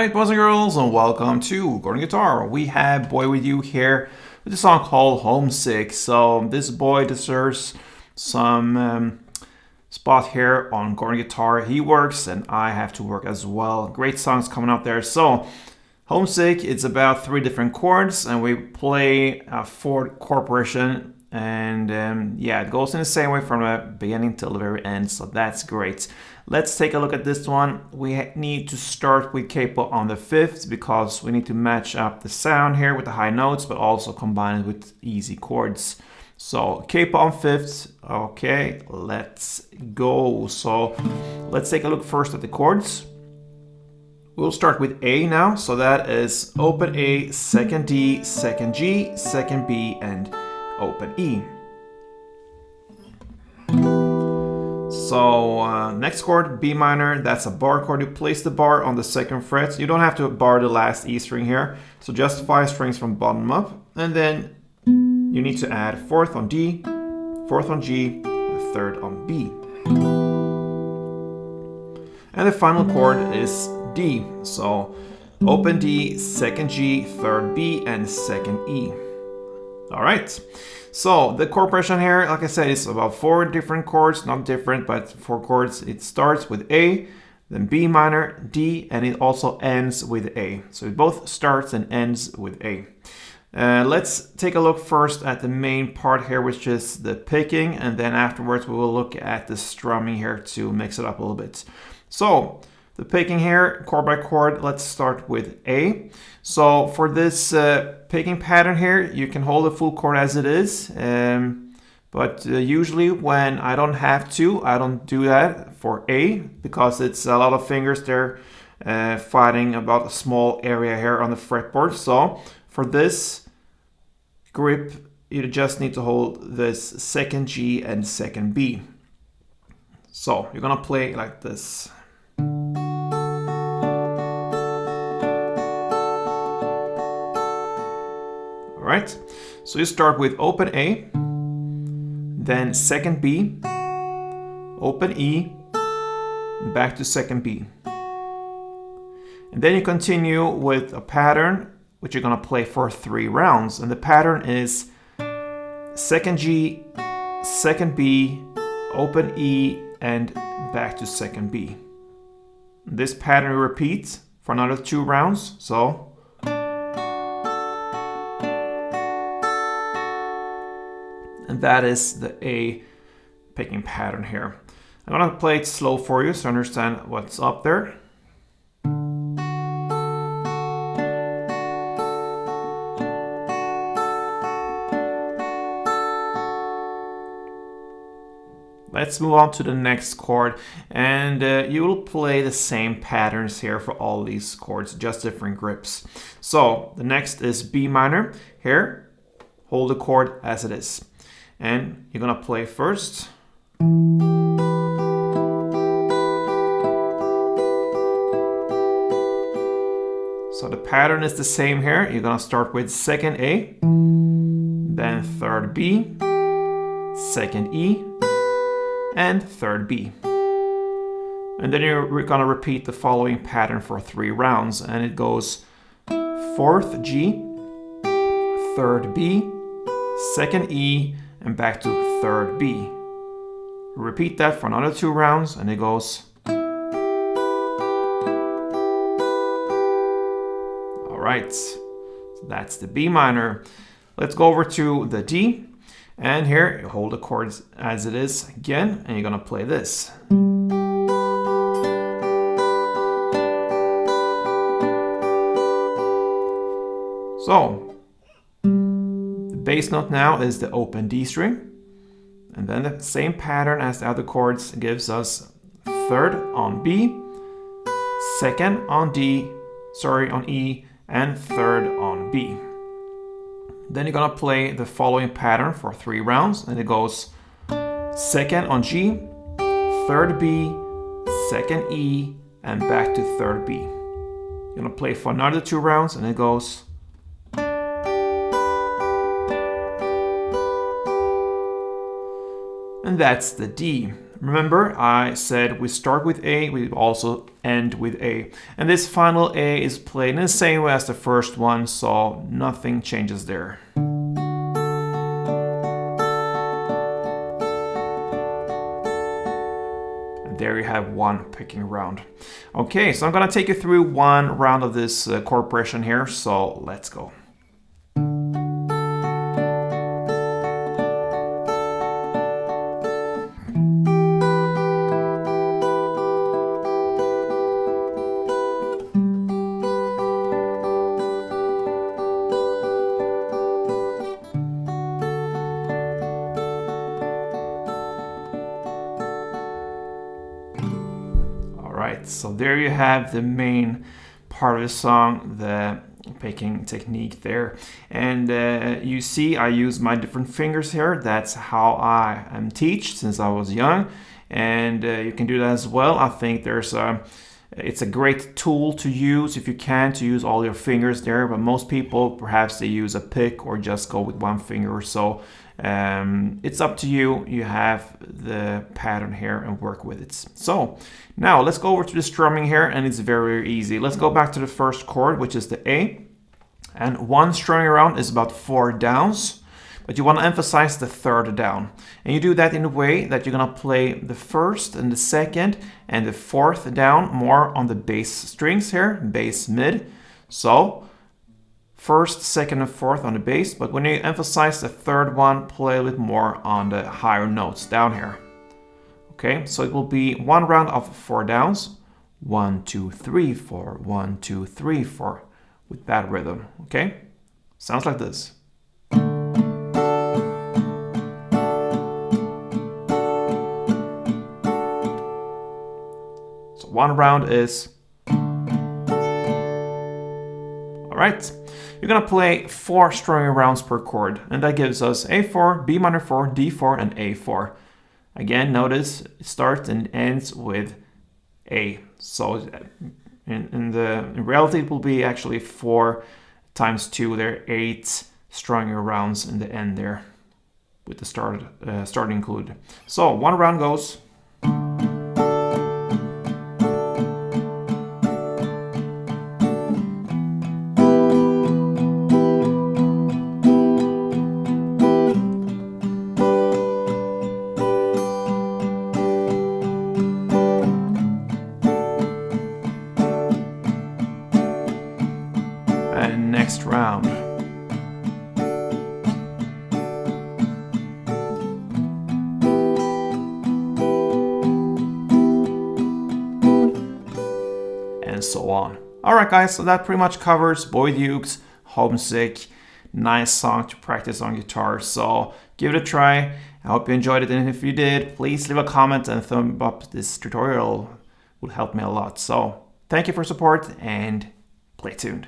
Alright, boys and girls, and welcome to Chord Guitar. We have BoyWithUke here with a song called Homesick. So this boy deserves some spot here on Chord Guitar. He works and I have to work as well. Great songs coming up there. So Homesick, it's about 3 different chords and we play a 4 chord progression. And yeah, it goes in the same way from the beginning till the very end, so that's great. Let's take a look at this one. We need to start with capo on the 5th because we need to match up the sound here with the high notes, but also combine it with easy chords. So capo on 5th, okay, let's go. So let's take a look first at the chords. We'll start with A now, so that is open A, 2nd D, 2nd G, 2nd B, and open E. So next chord, B minor, that's a bar chord. You place the bar on the 2nd fret. You don't have to bar the last E string here. So just 5 strings from bottom up. And then you need to add 4th on D, 4th on G, and 3rd on B. And the final chord is D. So open D, 2nd G, 3rd B, and 2nd E. All right, so the chord progression here, like I said, is about 4 different chords, not different, but 4 chords. It starts with A, then B minor, D, and it also ends with A. So it both starts and ends with A. Let's take a look first at the main part here, which is the picking, and then afterwards we will look at the strumming here to mix it up a little bit. So the picking here, chord by chord, let's start with A. So for this picking pattern here, you can hold the full chord as it is, but usually when I don't have to, I don't do that for A because it's a lot of fingers there fighting about a small area here on the fretboard. So for this grip, you just need to hold this 2nd G and 2nd B. So you're gonna play like this. Right? So you start with open A, then 2nd B, open E, back to 2nd B. And then you continue with a pattern which you're gonna play for 3 rounds. And the pattern is 2nd G, 2nd B, open E, and back to 2nd B. This pattern repeats for another 2 rounds. So and that is the A picking pattern here. I'm gonna play it slow for you so you understand what's up there. Let's move on to the next chord, and you will play the same patterns here for all these chords, just different grips. So the next is B minor. Here, hold the chord as it is. And you're gonna play first. So the pattern is the same here. You're gonna start with 2nd A, then 3rd B, 2nd E, and 3rd B. And then we're gonna repeat the following pattern for 3 rounds. And it goes 4th G, 3rd B, 2nd E, and back to 3rd B. Repeat that for another 2 rounds, and it goes. All right, so that's the B minor. Let's go over to the D, and here you hold the chords as it is again, and you're gonna play this. So bass note now is the open D string, and then the same pattern as the other chords gives us 3rd on B, 2nd on on E, and 3rd on B. Then you're gonna play the following pattern for 3 rounds, and it goes 2nd on G, 3rd B, 2nd E, and back to 3rd B. You're gonna play for another 2 rounds, and it goes. And that's the D. Remember, I said we start with A, we also end with A. And this final A is played in the same way as the first one, so nothing changes there. And there you have one picking round. Okay, so I'm gonna take you through one round of this chord progression here, so let's go. So there you have the main part of the song, the picking technique there. And you see I use my different fingers here. That's how I am taught since I was young. And you can do that as well. I think it's a great tool to use if you can, to use all your fingers there. But most people, perhaps they use a pick or just go with one finger or so. It's up to you. You have the pattern here and work with it. So now let's go over to the strumming here, and it's very easy. Let's go back to the first chord, which is the A. And one strumming around is about 4 downs, but you want to emphasize the third down. And you do that in a way that you're going to play the first and the second and the fourth down more on the bass strings here, bass mid. So first, second, and fourth on the bass, but when you emphasize the third one, play a little more on the higher notes down here. Okay, so it will be one round of 4 downs. 1, 2, 3, 4, 1, 2, 3, 4, with that rhythm. Okay, sounds like this. So one round is. All right. You're gonna play 4 strumming rounds per chord, and that gives us A4, B minor 4, D4, and A4. Again, notice it starts and ends with A. So in reality, it will be actually 4 times 2. There are 8 strumming rounds in the end there, with the start included. So one round goes. And next round. And so on. Alright guys, so that pretty much covers BoyWithUke's Homesick. Nice song to practice on guitar, so give it a try. I hope you enjoyed it, and if you did, please leave a comment and thumb up this tutorial. It would help me a lot. So thank you for support, and play tuned.